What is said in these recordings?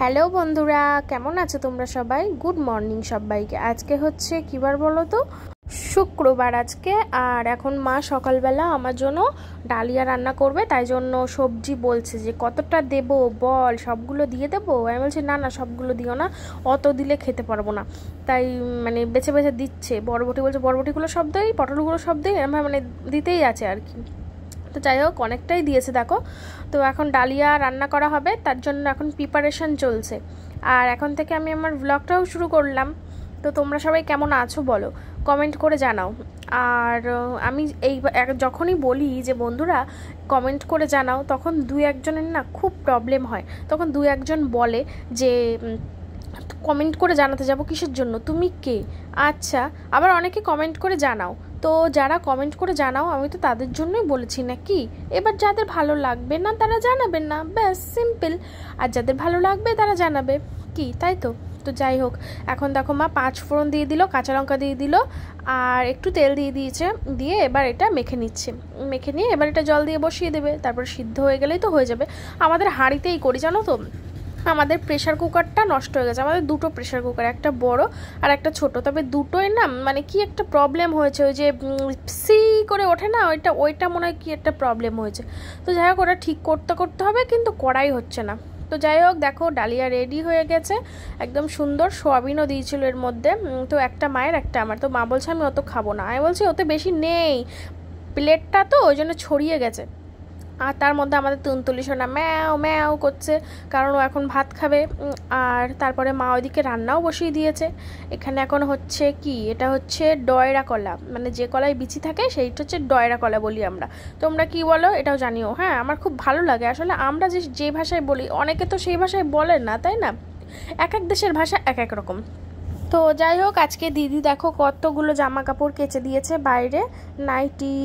Hello বন্ধুরা, কেমন আছো তোমরা সবাই? গুড মর্নিং সবাইকে। আজকে হচ্ছে কি বার বলো তো? শুক্রবার আজকে। আর এখন মা সকালবেলা আমার জন্য ডালিয়া রান্না করবে, তাই জন্য সবজি বলছে যে কতটা দেবো বল, সবগুলো দিয়ে দেবো। আমি বলছি না না, সবগুলো দিও না, অত দিলে খেতে পারবো না। তাই মানে বেছে বেছে দিচ্ছে। বরবটি বলছে বরবটিগুলো সব দেই, পটলগুলো সব দেই, মানে দিতেই আছে আর কি। তো যাই হোক, অনেকটাই দিয়েছে দেখো। তো এখন ডালিয়া রান্না করা হবে, তার জন্য এখন প্রিপারেশন চলছে। আর এখন থেকে আমি আমার ব্লগটাও শুরু করলাম। তো তোমরা সবাই কেমন আছো বলো, কমেন্ট করে জানাও। আর আমি যখনই বলি যে বন্ধুরা কমেন্ট করে জানাও, তখন দুই একজনের না খুব প্রবলেম হয়। তখন দুই একজন বলে যে কমেন্ট করে জানাতে যাব কিসের জন্য, তুমি কে? আচ্ছা, আবার অনেকে কমেন্ট করে জানাও। তো যারা কমেন্ট করে জানাও, আমি তো তাদের জন্যই বলেছি নাকি। এবার যাদের ভালো লাগবে না তারা জানাবেন না, ব্যাস সিম্পল। আর যাদের ভালো লাগবে তারা জানাবে, কি তাই তো? তো যাই হোক, এখন দেখো মা 5 ফোড়ন দিয়ে দিল, কাঁচা লঙ্কা দিয়ে দিল, আর একটু তেল দিয়ে দিয়েছে। দিয়ে এবার এটা মেখে নিচ্ছে। মেখে নিয়ে এবার এটা জল দিয়ে বসিয়ে দেবে, তারপর সিদ্ধ হয়ে গেলেই তো হয়ে যাবে। আমাদের হাঁড়িতেই করি জানো তো। আমাদের প্রেশার কুকারটা নষ্ট হয়ে গেছে। আমাদের দুটো প্রেশার কুকার, একটা বড় আর একটা ছোট। তবে দুটোই না মানে কি একটা প্রবলেম হয়েছে, ওই যে সি করে ওঠে না, ওইটা মনে হয় কি একটা প্রবলেম হয়েছে। তো যাই হোক, ওটা ঠিক করতে হবে, কিন্তু করাই হচ্ছে না। তো যাই হোক, দেখো ডালিয়া রেডি হয়ে গেছে, একদম সুন্দর। সোয়াবিনও দিয়েছিল এর মধ্যে। তো একটা মায়ের একটা আমার। তো মা বলছে আমি অত খাবো না। আমি বলছি ওতে বেশি নেই, প্লেটটা তো ওই জন্য ছড়িয়ে গেছে। আর তার মধ্যে আমাদের তুনতুলি সোনা ম্যাও ম্যাও করছে, কারণ ও এখন ভাত খাবে। আর তারপরে মা ওইদিকে রান্নাও বসিয়ে দিয়েছে। এখানে এখন হচ্ছে কি, এটা হচ্ছে ডয়রা কলা, মানে যে কলায় বিচি থাকে সেইটা হচ্ছে ডয়রা কলা বলি আমরা। তোমরা কি বলো এটাও জানিও। হ্যাঁ, আমার খুব ভালো লাগে আসলে। আমরা যে ভাষায় বলি, অনেকে তো সেই ভাষায় বলে না, তাই না? এক এক দেশের ভাষা এক এক রকম। তো যাই হোক, আজকে দিদি দেখো কতগুলো জামা কাপড় কেচে দিয়েছে বাইরে। নাইটি,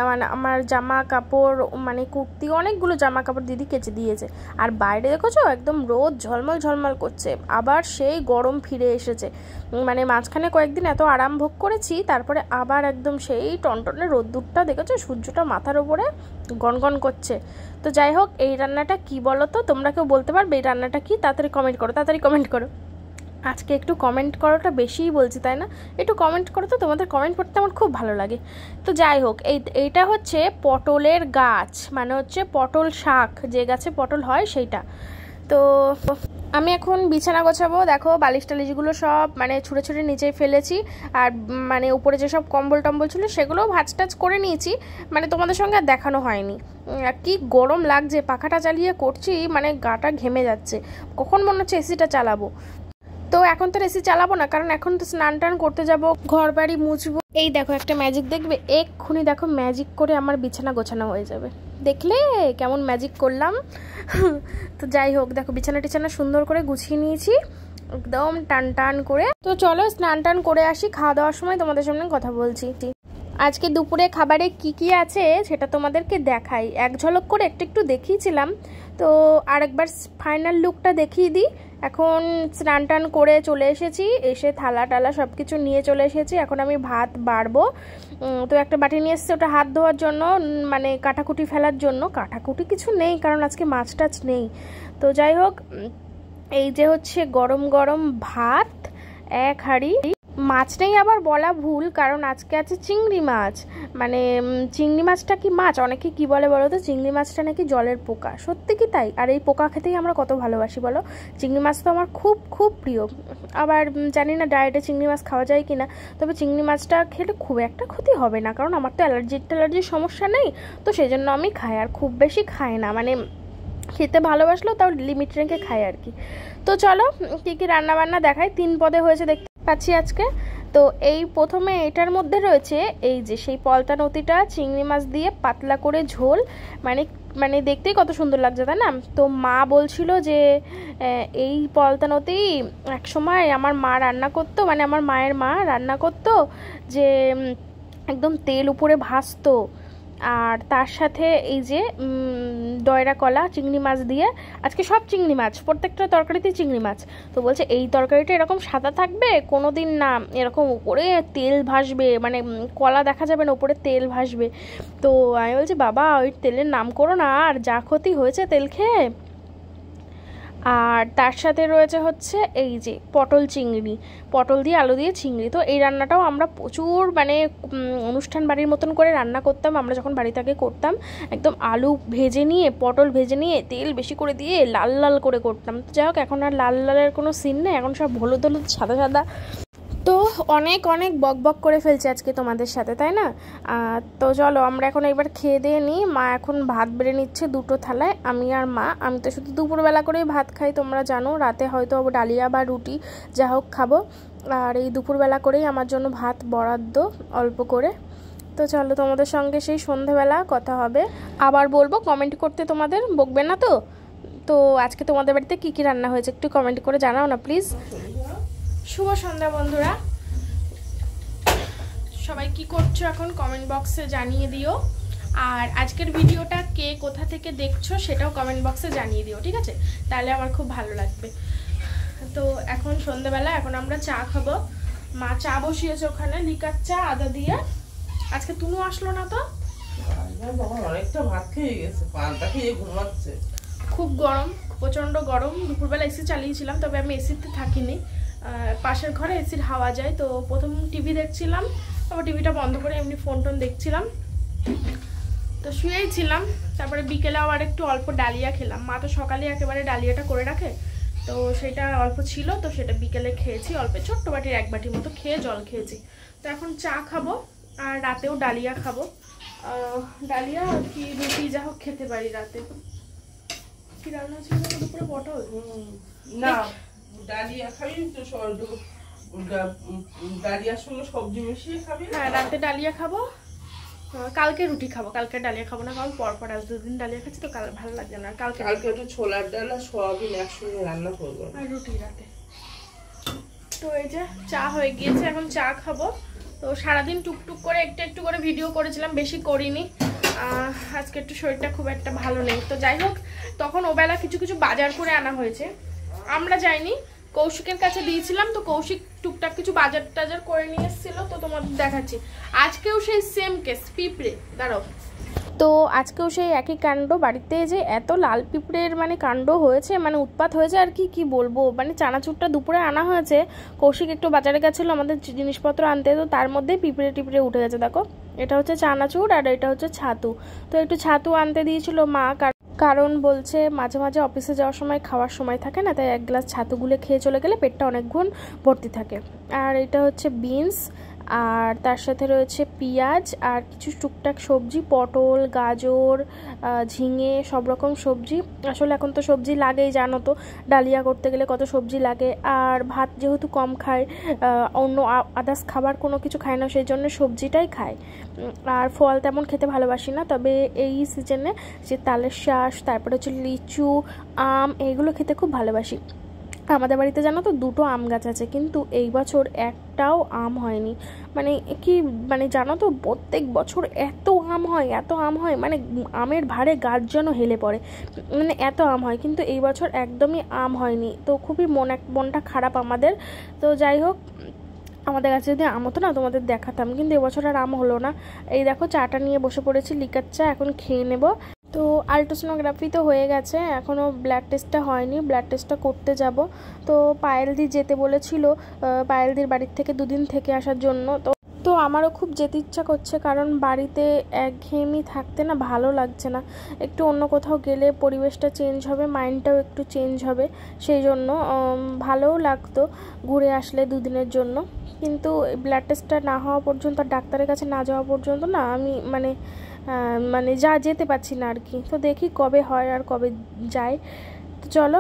মানে আমার জামা কাপড়, মানে কুর্তি, অনেকগুলো জামা কাপড় দিদি কেচে দিয়েছে। আর বাইরে দেখোছো একদম রোদ ঝলমল ঝলমল করছে, আবার সেই গরম ফিরে এসেছে। মানে মাঝখানে কয়েকদিন এত আরাম ভোগ করেছি, তারপরে আবার একদম সেই টনটনে রোদ্দুরটা দেখেছো, সূর্যটা মাথার উপরে গনগন করছে। তো যাই হোক, এই রান্নাটা কি বলো তো? তোমরা কেউ বলতে পারবে এই রান্নাটা কি? তাড়াতাড়ি কমেন্ট করো, তাড়াতাড়ি কমেন্ট করো। আজকে একটু কমেন্ট করাটা বেশিই বলছি, তাই না? একটু কমেন্ট করো তো, তোমাদের কমেন্ট পড়তে আমার খুব ভালো লাগে। তো যাই হোক, এইটা হচ্ছে পটলের গাছ, মানে হচ্ছে পটল শাক, যে গাছে পটল হয় সেইটা। তো আমি এখন বিছানা গোছাবো। দেখো বালিশ টালিশগুলো সব মানে ছুঁড়ে ছুঁড়ে নিচেই ফেলেছি। আর মানে উপরে যেসব কম্বল টম্বল ছিল সেগুলোও ভাঁজ টাজ করে নিয়েছি, মানে তোমাদের সঙ্গে আর দেখানো হয়নি। কি গরম লাগছে, পাখাটা চালিয়ে করছি, মানে গাটা ঘেমে যাচ্ছে। কখন মনে হচ্ছে এসিটা চালাবো। তো এখন তো এসি চালাবো না, কারণ এখন তো স্নান টান করতে যাব, ঘর বাড়ি মুছবো। এই দেখো একটা ম্যাজিক দেখবে, এক্ষুনি দেখো ম্যাজিক করে আমার বিছানা গোছানো হয়ে যাবে। দেখলে কেমন ম্যাজিক করলাম? তো যাই হোক, দেখো বিছানা টিছানা সুন্দর করে গুছিয়ে নিয়েছি একদম টান টান করে। তো চলো স্নান টান করে আসি, খাওয়া দাওয়ার সময় তোমাদের সামনে কথা বলছি। আজকে দুপুরে খাবারে কি কি আছে সেটা তোমাদেরকে দেখাই, এক ঝলক করে একটু দেখিয়েছিলাম। তো আরেকবার ফাইনাল লুকটা দেখিয়ে দিই। এখন স্নান টান করে চলে এসেছি, এসে থালা টালা সব কিছু নিয়ে চলে এসেছি। এখন আমি ভাত বাড়বো। তো একটা বাটি নিয়ে এসেছি, ওটা হাত ধোয়ার জন্য, মানে কাটাকুটি ফেলার জন্য। কাটাকুটি কিছু নেই, কারণ আজকে মাছ টাছ নেই। তো যাই হোক, এই যে হচ্ছে গরম গরম ভাত, এক হাঁড়ি। মাছ নেই আবার বলা ভুল, কারণ আজকে আছে চিংড়ি মাছ। মানে চিংড়ি মাছটা কি মাছ? অনেকে কি বলে বলো তো, চিংড়ি মাছটা নাকি জলের পোকা। সত্যি কি তাই? আর এই পোকা খেতেই আমরা কত ভালোবাসি বলো। চিংড়ি মাছ তো আমার খুব খুব প্রিয়। আবার জানি না ডায়েটে চিংড়ি মাছ খাওয়া যায় কি না, তবে চিংড়ি মাছটা খেলে খুব একটা ক্ষতি হবে না, কারণ আমার তো অ্যালার্জির সমস্যা নেই। তো সেই জন্য আমি খাই, আর খুব বেশি খাই না, মানে খেতে ভালোবাসলেও তাও লিমিট রেখে খাই আর কি। তো চলো কী কী রান্নাবান্না দেখাই। 3 পদে হয়েছে দেখতে পাচ্ছি আজকে। তো এই প্রথমে এটার মধ্যে রয়েছে এই যে সেই পলতা নতিটা, চিংড়ি মাছ দিয়ে পাতলা করে ঝোল, মানে মানে দেখতেই কত সুন্দর লাগছে, তাই না? তো মা বলছিল যে এই পলতা নতি এক সময় আমার মা রান্না করতো, মানে আমার মায়ের মা রান্না করতো, যে একদম তেল উপরে ভাজতো, আর তার সাথে এই যে ডয়রা কলা চিংড়ি মাছ দিয়ে। আজকে সব চিংড়ি মাছ, প্রত্যেকটা তরকারিতেই চিংড়ি মাছ। তো বলছে এই তরকারিটা এরকম সাদা থাকবে কোনো দিন না, এরকম উপরে তেল ভাসবে, মানে কলা দেখা যাবে না, উপরে তেল ভাসবে। তো আমি বলছি বাবা ওই তেলের নাম করো না, আর যা ক্ষতি হয়েছে তেল খেয়ে। আর তার সাথে রয়েছে হচ্ছে এই যে পটল চিংড়ি, পটল দিয়ে আলু দিয়ে চিংড়ি। তো এই রান্নাটাও আমরা প্রচুর মানে অনুষ্ঠান বাড়ির মতন করে রান্না করতাম আমরা যখন বাড়িতে আগে করতাম। একদম আলু ভেজে নিয়ে, পটল ভেজে নিয়ে তেল বেশি করে দিয়ে লাল লাল করে করতাম। তো যাই হোক, এখন আর লাল লালের কোনো সিন নেই, এখন সব হলুদ হলুদ সাদা সাদা। তো অনেক অনেক বক বক করে ফেলছে আজকে তোমাদের সাথে, তাই না? তো চলো আমরা এখন একবার খেয়ে দিয়ে নিই। মা এখন ভাত বেড়ে নিচ্ছে দুটো থালায়, আমি আর মা। আমি তো শুধু দুপুরবেলা করেই ভাত খাই, তোমরা জানো। রাতে হয়তো ডালিয়া বা রুটি যা হোক খাবো, আর এই দুপুরবেলা করেই আমার জন্য ভাত বরাদ্দ অল্প করে। তো চলো, তোমাদের সঙ্গে সেই সন্ধেবেলা কথা হবে। আবার বলবো, কমেন্ট করতে তোমাদের বকবে না তো? তো আজকে তোমাদের বাড়িতে কী কী রান্না হয়েছে একটু কমেন্ট করে জানাও না প্লিজ। শুভ সন্ধ্যা বন্ধুরা, সবাই কি করছো এখন কমেন্ট বক্সে জানিয়ে দিও। আর আজকের ভিডিওটা কে কোথা থেকে দেখছো সেটাও কমেন্ট বক্সে জানিয়ে দিও, ঠিক আছে? তাহলে আমার খুব ভালো লাগবে। তো এখন সন্ধ্যাবেলা, এখন আমরা চা খাবো। মা চা বসিয়েছে ওখানে, লিকার চা আদা দিয়ে। আজকে তুনু আসলো না তো, অনেকটা ভাত খেয়ে গেছে, পান্তা খেয়ে ঘুমাচ্ছে। খুব গরম, প্রচণ্ড গরম। দুপুরবেলা এসি চালিয়েছিলাম, তবে আমি এসিতে থাকিনি, পাশের ঘরে এসির হাওয়া যায়। তো প্রথম টিভি দেখছিলাম, তারপর টিভিটা বন্ধ করে এমনি ফোন টোন দেখছিলাম। তো শুয়েই ছিলাম। তারপরে বিকেলে আবার একটু অল্প ডালিয়া খেলাম। মা তো সকালে একেবারে ডালিয়াটা করে রাখে, তো সেটা অল্প ছিল, তো সেটা বিকেলে খেয়েছি অল্প, ছোট্ট বাটির এক বাটির মতো খেয়ে জল খেয়েছি। তো এখন চা খাবো, আর রাতেও ডালিয়া খাবো। ডালিয়া কি রুটি যা হোক খেতে পারি রাতে। কি রান্না ছিল দুপুরে? পটল না, ডালিয়া খাবি তো, ডালিয়ার সঙ্গে সবজি মিশিয়ে খাবি। হ্যাঁ, রাতে ডালিয়া খাবো, কালকে রুটি খাবো। কালকে ডালিয়া খাবো না, কারণ পরপর আজ দুদিন ডালিয়া খাচ্ছি তো ভালো লাগছে না। কালকে একটু ছোলার ডাল আর সয়াবিন একসঙ্গে রান্না করবো, আর রুটি রাতে। তো এই যে চা হয়ে গিয়েছে, এখন চা খাবো। তো সারাদিন টুকটুক করে একটু একটু করে ভিডিও করেছিলাম, বেশি করিনি। আজকে একটু শরীরটা খুব একটা ভালো নেই। তো যাই হোক, তখন ওবেলা কিছু কিছু বাজার করে আনা হয়েছে, আমরা যাইনি, কৌশিকের কাছে দিয়েছিলাম। তো কৌশিক টুকটাক কিছু বাজার টাজার করে নিয়ে এসেছিল, তো তোমাদের দেখাচ্ছি। আজকেও সেই সেম কেস, পিঁপড়ে। দাঁড়াও, তো আজকেও সেই একই কাণ্ড। বাড়িতে যে এত লাল পিঁপড়ের মানে কাণ্ড হয়েছে, মানে উৎপাত হয়েছে আর কি বলবো। মানে চানাচুরটা দুপুরে আনা হয়েছে, কৌশিক একটু বাজারে গেছিলো আমাদের জিনিসপত্র আনতে, তো তার মধ্যে পিঁপড়ে টিপড়ে উঠে গেছে। দেখো, এটা হচ্ছে চানাচুর আর এটা হচ্ছে ছাতু। তো একটু ছাতু আনতে দিয়েছিল মা, কারণ বলছে মাঝে মাঝে অফিসে যাওয়ার সময় খাওয়ার সময় থাকে না, তাই এক গ্লাস ছাতু গুলে খেয়ে চলে গেলে পেটটা অনেকক্ষণ ভর্তি থাকে। আর এটা হচ্ছে বিনস, আর তার সাথে রয়েছে পেঁয়াজ আর কিছু টুকটাক সবজি, পটল, গাজর, ঝিঙে, সব রকম সবজি। আসলে এখন তো সবজি লাগেই, জানো তো, ডালিয়া করতে গেলে কত সবজি লাগে। আর ভাত যেহেতু কম খায়, অন্য আদার্স খাবার কোনো কিছু খায় না, সেই জন্য সবজিটাই খায়। আর ফল তেমন খেতে ভালোবাসি না, তবে এই সিজনে যে তালের শাঁস, তারপরে হচ্ছে লিচু, আম, এইগুলো খেতে খুব ভালোবাসি। আমাদের বাড়িতে জানো তো দুটো আম গাছ আছে, কিন্তু এই বছর একটাও আম হয়নি। মানে কি, মানে জানো তো, প্রত্যেক বছর এত আম হয়, এত আম হয়, মানে আমের ভারে গাছ যেন হেলে পড়ে, মানে এত আম হয়, কিন্তু এই বছর একদমই আম হয়নি। তো খুবই মনটা খারাপ আমাদের। তো যাই হোক, আমাদের কাছে যদি আম হতো না তোমাদের দেখাতাম, কিন্তু এবছর আর আম হলো না। এই দেখো, চাটা নিয়ে বসে পড়েছি, লিকার চা, এখন খেয়ে নেব। তো আলট্রাসোনোগ্রাফি তো হয়ে গেছে, এখনও ব্লাড টেস্টটা হয়নি, ব্লাড টেস্টটা করতে যাব। তো পায়েলদি যেতে বলেছিল, পায়েলদির বাড়ির থেকে দুদিন থেকে আসার জন্য। তো আমারও খুব যেতে ইচ্ছা করছে, কারণ বাড়িতে একঘেয়েমি থাকতে না ভালো লাগছে না। একটু অন্য কোথাও গেলে পরিবেশটা চেঞ্জ হবে, মাইন্ডটাও একটু চেঞ্জ হবে, সেই জন্য ভালোও লাগতো ঘুরে আসলে দুদিনের জন্য। কিন্তু ব্লাড টেস্টটা না হওয়া পর্যন্ত, ডাক্তারের কাছে না যাওয়া পর্যন্ত না আমি মানে যেতে পারছি না আর কি। তো দেখি কবে হয় আর কবে যাই। তো চলো,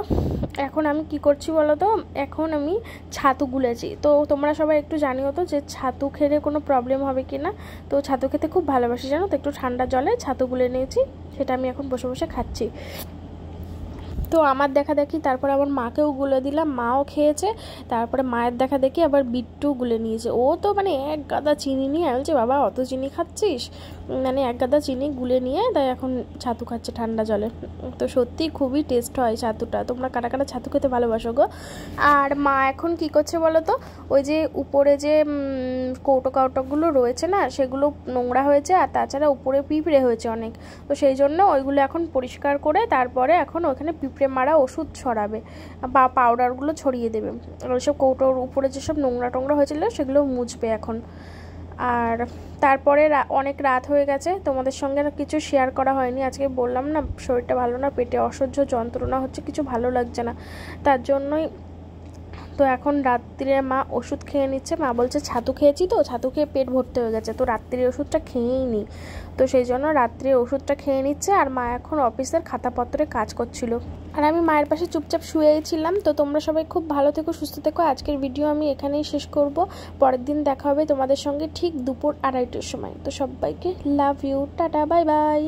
এখন আমি কি করছি বলো তো, এখন আমি ছাতু গুলেছি। তো তোমরা সবাই একটু জানিও তো যে ছাতু খেলে কোনো প্রবলেম হবে কি না। তো ছাতু খেতে খুব ভালোবাসি জানো তো, একটু ঠান্ডা জলে ছাতু গুলে নিয়েছি, সেটা আমি এখন বসে বসে খাচ্ছি। তো আমার দেখা দেখি তারপরে আবার মাকেও গুলে দিলাম, মাও খেয়েছে। তারপরে মায়ের দেখা দেখি আবার বিট্টু গুলে নিয়েছে। ও তো মানে এক গাদা চিনি নিয়ে বলছে, বাবা অত চিনি খাচ্ছিস, মানে এক গাদা চিনি গুলে নিয়ে তাই এখন ছাতু খাচ্ছে ঠান্ডা জলে। তো সত্যি খুবই টেস্ট হয় ছাতুটা। তোমরা কারা কারা ছাতু খেতে ভালোবাসো গো? আর মা এখন কি করছে বলো তো, ওই যে উপরে যে কৌটোগুলো রয়েছে না, সেগুলো নোংরা হয়েছে, আর তাছাড়া উপরে পিঁপড়ে হয়েছে অনেক। তো সেই জন্য ওইগুলো এখন পরিষ্কার করে তারপরে এখন ওখানে পিঁপড়ে পিঁপড়ে মারা ওষুধ ছড়াবে বা পাউডারগুলো ছড়িয়ে দেবে, ওইসব কৌটোর উপরে যেসব নোংরা টোংরা হয়েছিল সেগুলো মুছবে এখন। আর তারপরে অনেক রাত হয়ে গেছে, তোমাদের সঙ্গে আর কিছু শেয়ার করা হয়নি। আজকে বললাম না শরীরটা ভালো না, পেটে অসহ্য যন্ত্রণা হচ্ছে, কিছু ভালো লাগছে না, তার জন্যই তো এখন রাত্রিরে মা ওষুধ খেয়ে নিচ্ছে। মা বলছে ছাতু খেয়েছি তো, ছাতু খেয়ে পেট ভর্তি হয়ে গেছে, তো রাত্রির ওষুধটা খেয়েই নি, তো সেই জন্য রাত্রির ওষুধটা খেয়ে নিচ্ছে। আর মা এখন অফিসের খাতাপত্রে কাজ করছিল, আর আমি মায়ের পাশে চুপচাপ শুয়েই ছিলাম। তো তোমরা সবাই খুব ভালো থেকো, সুস্থ থেকো। আজকের ভিডিও আমি এখানেই শেষ করব, পরের দিন দেখা হবে তোমাদের সঙ্গে ঠিক দুপুর 2:30টার সময়। তো সবাইকে love you, tata, bye by.